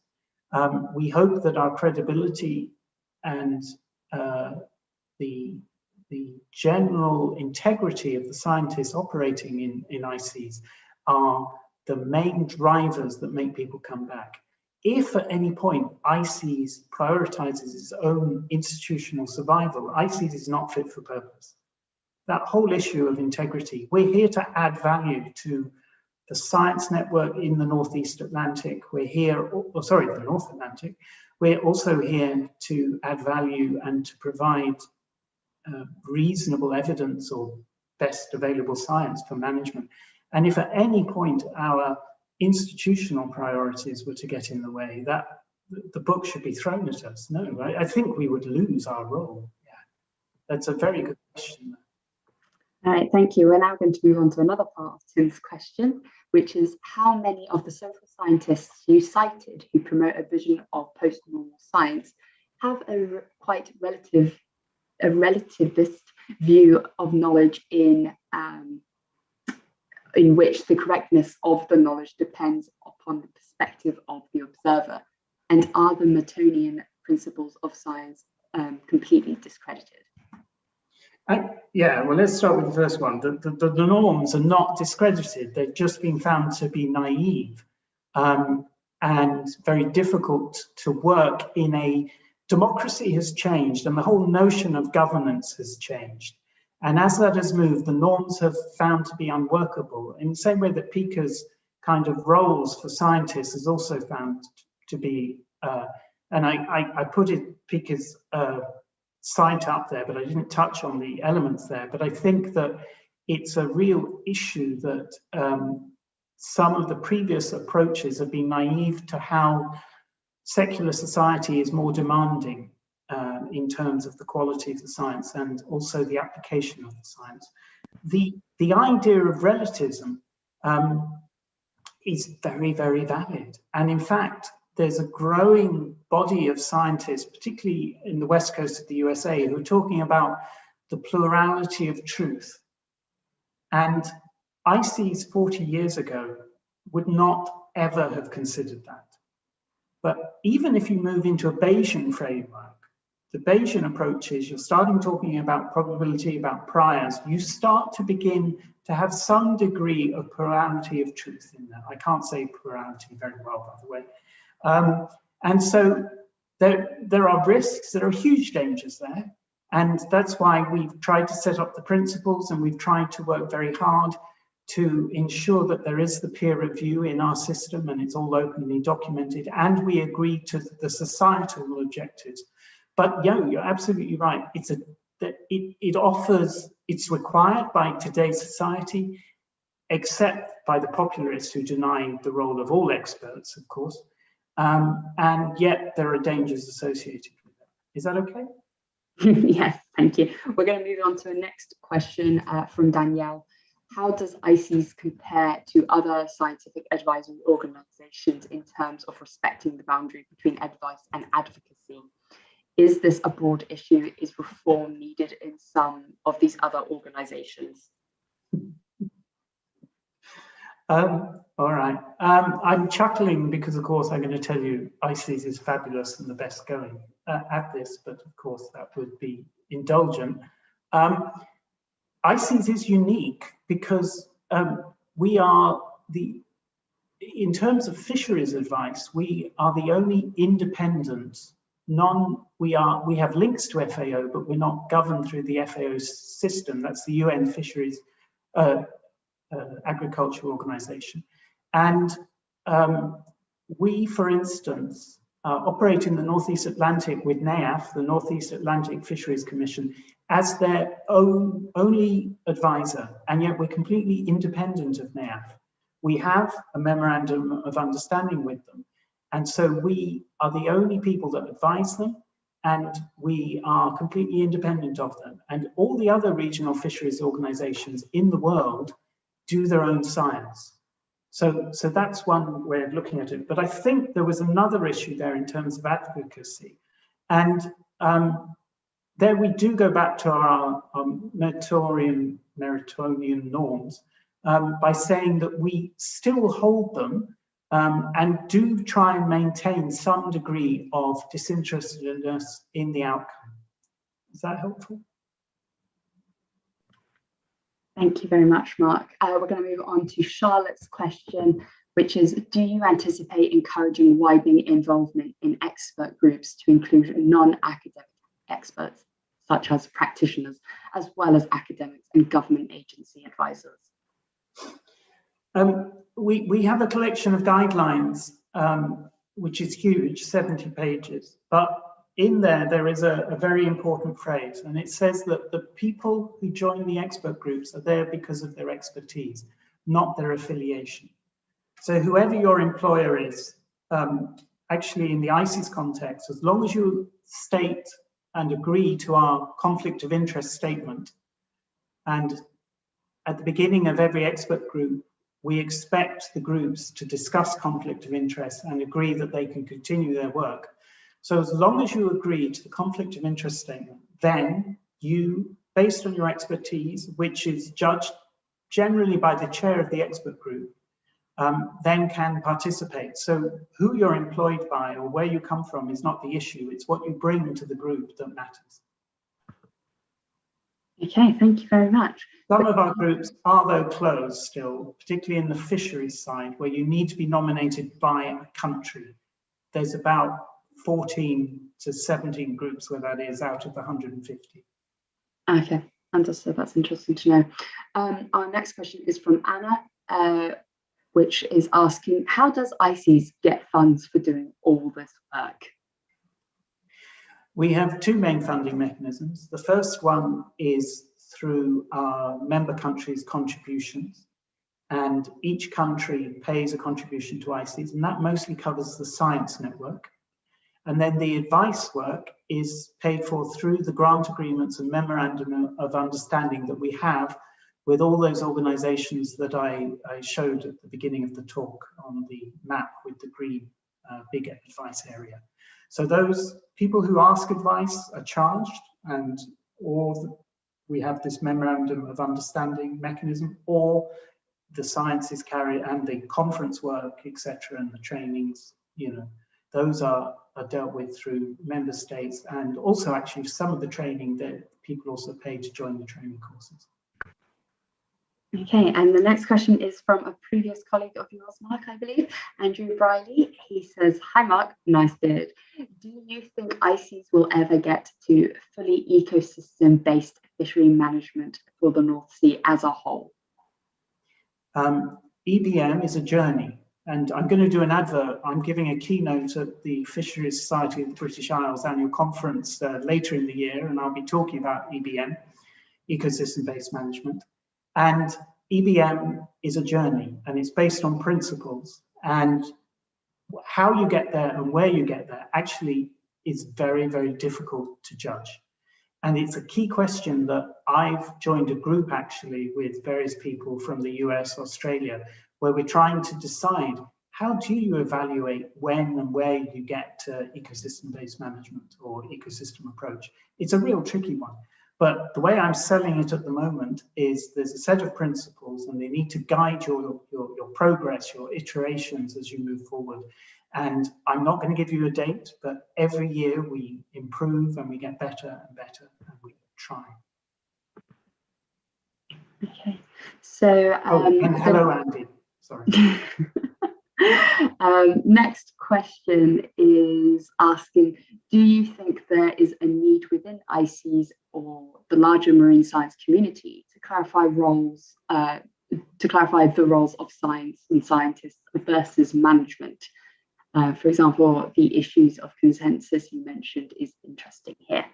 We hope that our credibility and the general integrity of the scientists operating in ICES are the main drivers that make people come back. If at any point ICES prioritizes its own institutional survival, ICES is not fit for purpose. That whole issue of integrity, we're here to add value to the science network in the Northeast Atlantic. We're here, the North Atlantic. We're also here to add value and to provide reasonable evidence or best available science for management. And if at any point our institutional priorities were to get in the way, that the book should be thrown at us. No, I think we would lose our role. Yeah, that's a very good question. All right, thank you. We're now going to move on to another part of Tim's question, which is how many of the social scientists you cited who promote a vision of post-normal science have a quite relativist view of knowledge in which the correctness of the knowledge depends upon the perspective of the observer? And are the Mertonian principles of science completely discredited? Yeah, well, let's start with the first one. The norms are not discredited. They've just been found to be naive and very difficult to work in. A democracy has changed and the whole notion of governance has changed. And as that has moved, the norms have found to be unworkable in the same way that Pika's kind of roles for scientists is also found to be, and I put Pika's site up there, but I didn't touch on the elements there. But I think that it's a real issue that some of the previous approaches have been naive to how secular society is more demanding in terms of the quality of the science and also the application of the science. The idea of relativism is very, very valid. And in fact, there's a growing body of scientists, particularly in the west coast of the USA, who are talking about the plurality of truth. And ICES 40 years ago would not ever have considered that. But even if you move into a Bayesian framework, the Bayesian approach is you're starting talking about probability, about priors, you start to begin to have some degree of plurality of truth in there. I can't say plurality very well, by the way. And so there are risks, there are huge dangers there. And that's why we've tried to set up the principles and we've tried to work very hard to ensure that there is the peer review in our system and it's all openly documented and we agree to the societal objectives. But you're absolutely right. It's required by today's society, except by the popularists who deny the role of all experts, of course. And yet there are dangers associated with that. Is that okay? Yes, thank you. We're going to move on to the next question from Danielle. How does ICES compare to other scientific advisory organizations in terms of respecting the boundary between advice and advocacy? Is this a broad issue? Is reform needed in some of these other organizations? All right. I'm chuckling because, of course, I'm going to tell you ICES is fabulous and the best going at this, but of course that would be indulgent. ICES is unique because we are in terms of fisheries advice, we are the only independent we have links to FAO, but we're not governed through the FAO system. That's the UN Fisheries Agriculture Organization. And we, for instance, operate in the Northeast Atlantic with NAF, the Northeast Atlantic Fisheries Commission, as their only advisor, and yet we're completely independent of NAF. We have a memorandum of understanding with them, and so we are the only people that advise them, and we are completely independent of them. And all the other regional fisheries organizations in the world do their own science. So that's one way of looking at it. But I think there was another issue there in terms of advocacy. And there we do go back to our Mertonian norms by saying that we still hold them and do try and maintain some degree of disinterestedness in the outcome. Is that helpful? Thank you very much, Mark. We're going to move on to Charlotte's question, which is, do you anticipate encouraging widening involvement in expert groups to include non-academic experts, such as practitioners, as well as academics and government agency advisors? We have a collection of guidelines, which is huge, 70 pages, but in there is a very important phrase, and it says that the people who join the expert groups are there because of their expertise, not their affiliation. So whoever your employer is, actually in the ICES context, as long as you state and agree to our conflict of interest statement, and at the beginning of every expert group, we expect the groups to discuss conflict of interest and agree that they can continue their work. So as long as you agree to the conflict of interest statement, then you, based on your expertise, which is judged generally by the chair of the expert group, then can participate. So who you're employed by or where you come from is not the issue, it's what you bring to the group that matters. Okay, thank you very much. Some of our groups are, though, closed still, particularly in the fisheries side, where you need to be nominated by a country. There's about 14 to 17 groups where that is out of the 150. Okay, understood. That's interesting to know. Our next question is from Anna, which is asking, how does ICES get funds for doing all this work? We have two main funding mechanisms. The first one is through our member countries' contributions, and each country pays a contribution to ICES, and that mostly covers the science network. And then the advice work is paid for through the grant agreements and memorandum of understanding that we have with all those organizations that I showed at the beginning of the talk on the map with the green big advice area. So those people who ask advice are charged, and or we have this memorandum of understanding mechanism, or the science is carried and the conference work, etc., and the trainings, you know, those are dealt with through member states, and also actually some of the training that people also pay to join the training courses. Okay, and the next question is from a previous colleague of yours, Mark, I believe, Andrew Briley. He says, hi Mark, nice beard. Do you think ICES will ever get to fully ecosystem-based fishery management for the North Sea as a whole? EBM is a journey, and I'm going to do an advert. I'm giving a keynote at the Fisheries Society of the British Isles annual conference later in the year, and I'll be talking about EBM, ecosystem-based management. And EBM is a journey, and it's based on principles, and how you get there and where you get there actually is very, very difficult to judge. And it's a key question that I've joined a group actually with various people from the US, Australia, where we're trying to decide, how do you evaluate when and where you get to ecosystem-based management or ecosystem approach? It's a real tricky one. But the way I'm selling it at the moment is there's a set of principles, and they need to guide your progress, your iterations as you move forward. And I'm not going to give you a date, but every year we improve and we get better and better, and we try. Okay, so and hello, Andy. Sorry. Next question is asking, do you think there is a need within ICES or the larger marine science community to clarify roles, the roles of science and scientists versus management? For example, the issues of consensus you mentioned is interesting here.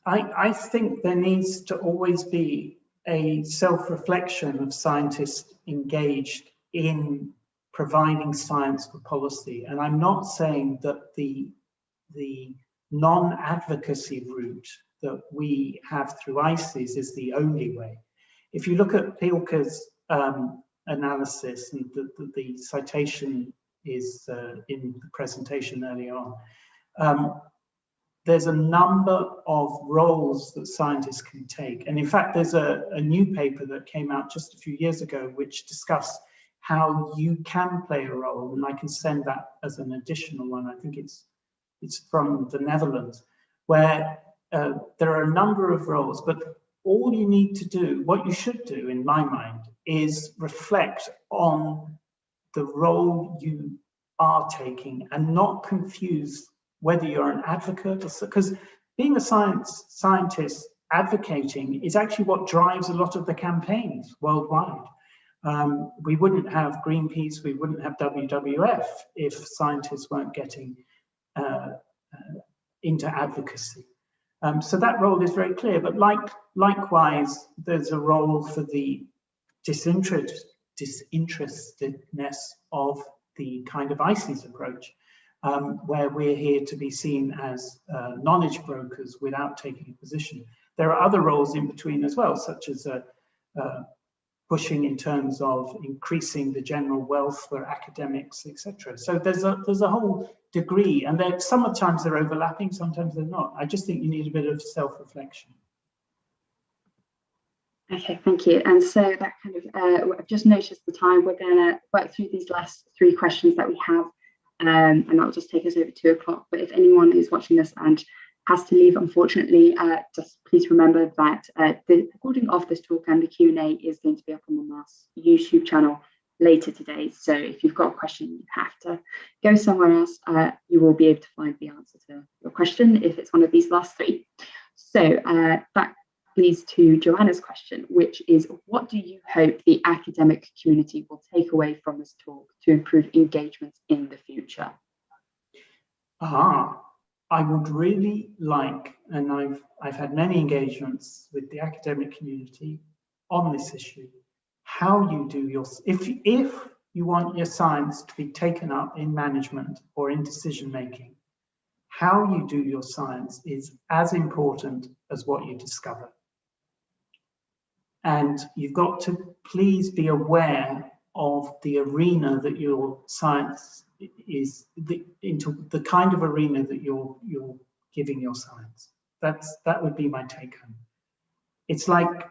I think there needs to always be a self-reflection of scientists engaged in providing science for policy. And I'm not saying that the non-advocacy route that we have through ICES is the only way. If you look at Pilke's analysis, and the citation is in the presentation earlier on, there's a number of roles that scientists can take. And in fact, there's a new paper that came out just a few years ago, which discussed how you can play a role. And I can send that as an additional one. I think it's from the Netherlands, where there are a number of roles, but all you need to do, what you should do in my mind, is reflect on the role you are taking and not confuse whether you're an advocate, because being a scientist advocating is actually what drives a lot of the campaigns worldwide. We wouldn't have Greenpeace, we wouldn't have WWF if scientists weren't getting into advocacy. So that role is very clear, but likewise, there's a role for the disinterestedness of the kind of ICES approach, where we're here to be seen as knowledge brokers without taking a position. There are other roles in between as well, such as pushing in terms of increasing the general wealth for academics, etc. So there's a whole degree, and sometimes they're overlapping, sometimes they're not. I just think you need a bit of self-reflection. Okay, thank you. And so that kind of, I've just noticed the time. We're going to work through these last 3 questions that we have, and that'll just take us over 2 o'clock. But if anyone is watching this and has to leave, unfortunately, just please remember that the recording of this talk and the Q&A is going to be up on the MASTS YouTube channel later today. So if you've got a question, you have to go somewhere else. You will be able to find the answer to your question if it's one of these last 3. So that leads to Joanna's question, which is, what do you hope the academic community will take away from this talk to improve engagement in the future? I would really like, and I've had many engagements with the academic community on this issue, how you do your, if you want your science to be taken up in management or in decision making, how you do your science is as important as what you discover. And you've got to please be aware of the arena that your science is, into the kind of arena that you're giving your science. That would be my take home. It's like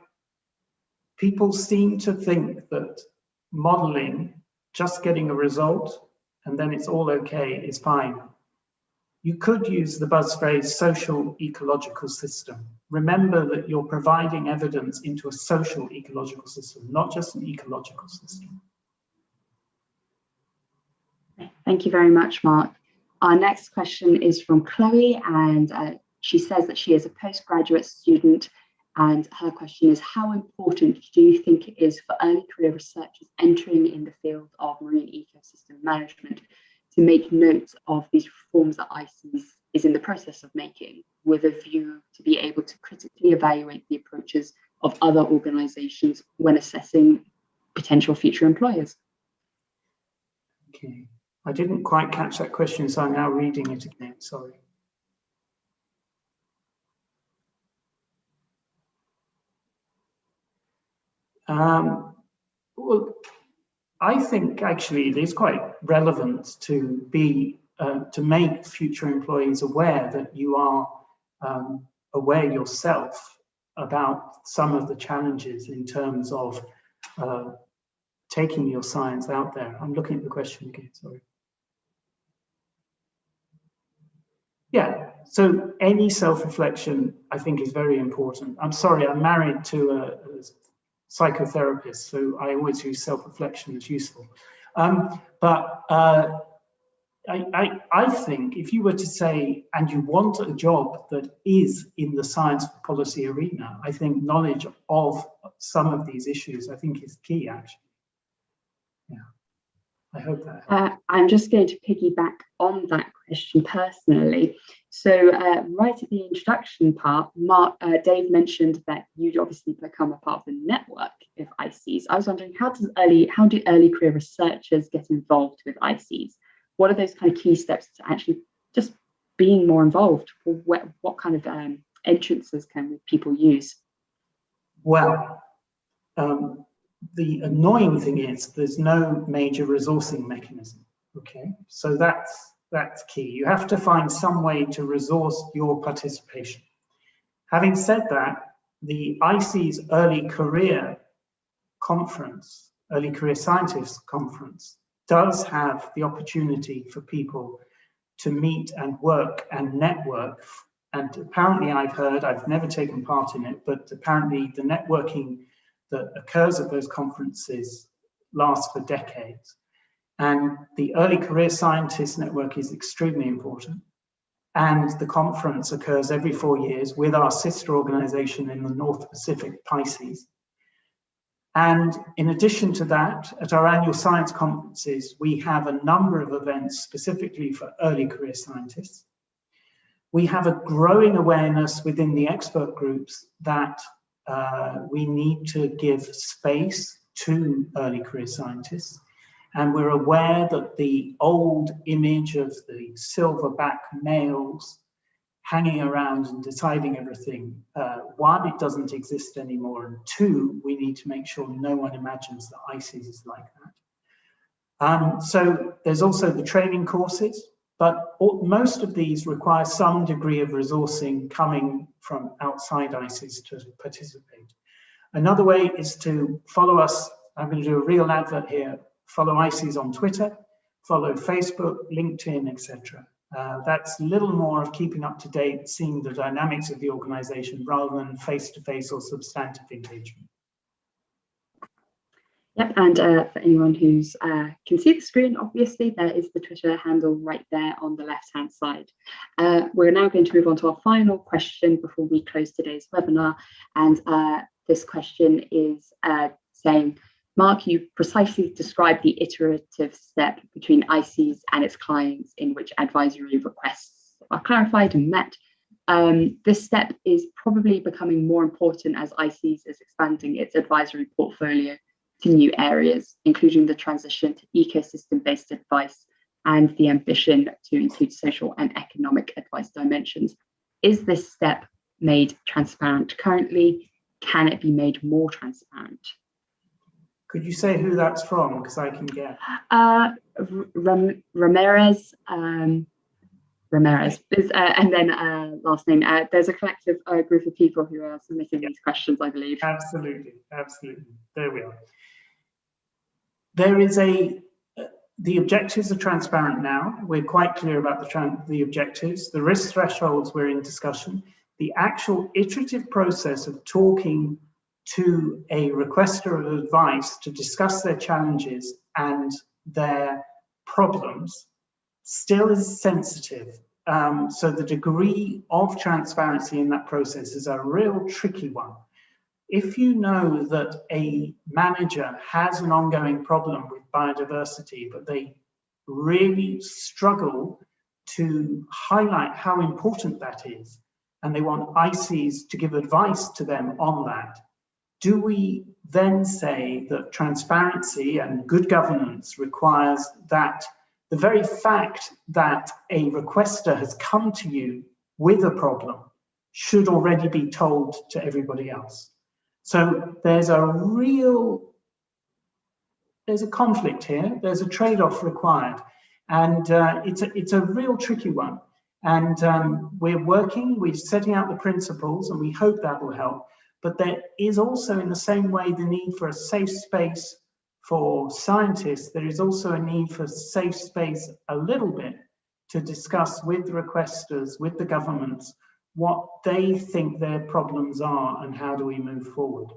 people seem to think that modeling, just getting a result and then it's all okay, is fine. You could use the buzz phrase social ecological system. Remember that you're providing evidence into a social ecological system, not just an ecological system. Thank you very much, Mark. Our next question is from Chloe, and she says that she is a postgraduate student, and her question is, how important do you think it is for early career researchers entering in the field of marine ecosystem management to make notes of these reforms that ICES is in the process of making, with a view to be able to critically evaluate the approaches of other organizations when assessing potential future employers? Okay, I didn't quite catch that question, so I'm now reading it again, sorry. Well, I think actually it is quite relevant to be to make future employees aware that you are aware yourself about some of the challenges in terms of taking your science out there. I'm looking at the question again, sorry. Yeah, so any self-reflection I think is very important. I'm sorry, I'm married to a psychotherapist, so I always use self-reflection as useful. But I think if you were to say, and you want a job that is in the science policy arena, I think knowledge of some of these issues, I think, is key, actually. Yeah, I hope that helps. I'm just going to piggyback on that question personally. So right at the introduction part, Dave mentioned that you'd obviously become a part of the network of ICs. I was wondering, how do early career researchers get involved with ICs? What are those kind of key steps to actually just being more involved? What kind of entrances can people use? Well, the annoying thing is there's no major resourcing mechanism. Okay, so that's key. You have to find some way to resource your participation. Having said that, the IC's Early Career Conference, Early Career Scientists Conference, does have the opportunity for people to meet and work and network. And apparently I've heard, I've never taken part in it, but apparently the networking that occurs at those conferences lasts for decades. And the Early Career Scientist Network is extremely important. And the conference occurs every 4 years with our sister organization in the North Pacific, Pisces. And in addition to that, at our annual science conferences, we have a number of events specifically for early career scientists. We have a growing awareness within the expert groups that we need to give space to early career scientists. And we're aware that the old image of the silverback males hanging around and deciding everything, one, it doesn't exist anymore, and two, we need to make sure no one imagines that ICES is like that. So there's also the training courses, but most of these require some degree of resourcing coming from outside ICES to participate. Another way is to follow us. I'm going to do a real advert here. Follow ICES on Twitter, follow Facebook, LinkedIn, etc. That's a little more of keeping up to date, seeing the dynamics of the organization rather than face-to-face or substantive engagement. Yep, and for anyone who's can see the screen, obviously, there is the Twitter handle right there on the left-hand side. We're now going to move on to our final question before we close today's webinar. And this question is saying, Mark, you precisely described the iterative step between ICES and its clients in which advisory requests are clarified and met. This step is probably becoming more important as ICES is expanding its advisory portfolio to new areas, including the transition to ecosystem-based advice and the ambition to include social and economic advice dimensions. Is this step made transparent currently? Can it be made more transparent? Could you say who that's from? Because I can get. Ramirez, and then last name. There's a collective group of people who are submitting these questions, I believe. Absolutely, absolutely. There we are. There is the objectives are transparent now. We're quite clear about the objectives. The risk thresholds we're in discussion. The actual iterative process of talking to a requester of advice to discuss their challenges and their problems still is sensitive. So the degree of transparency in that process is a real tricky one. If you know that a manager has an ongoing problem with biodiversity, but they really struggle to highlight how important that is, and they want ICES to give advice to them on that, do we then say that transparency and good governance requires that the very fact that a requester has come to you with a problem should already be told to everybody else? So there's a conflict here, there's a trade-off required, and it's a real tricky one. And we're setting out the principles, and we hope that will help. But there is also, in the same way, the need for a safe space for scientists. There is also a need for safe space a little bit to discuss with the requesters, with the governments, what they think their problems are and how do we move forward.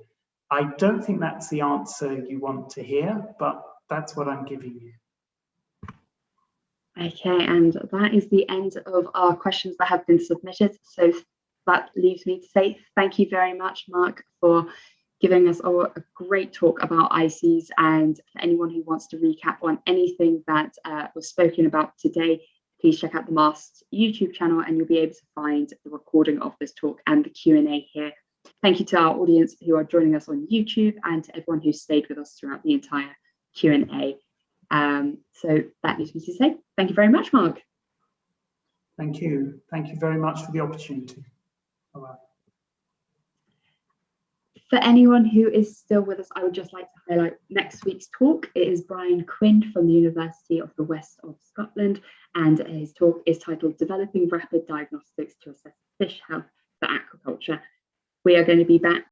I don't think that's the answer you want to hear, but that's what I'm giving you. Okay, and that is the end of our questions that have been submitted. So that leaves me to say thank you very much, Mark, for giving us all a great talk about ICES. And for anyone who wants to recap on anything that was spoken about today, please check out the MASTS YouTube channel and you'll be able to find the recording of this talk and the Q&A here. Thank you to our audience who are joining us on YouTube and to everyone who stayed with us throughout the entire Q&A. So that leaves me to say thank you very much, Mark. Thank you. Thank you very much for the opportunity. Bye-bye. For anyone who is still with us, I would just like to highlight next week's talk. It is Brian Quinn from the University of the West of Scotland, and his talk is titled Developing Rapid Diagnostics to Assess Fish Health for Aquaculture. We are going to be back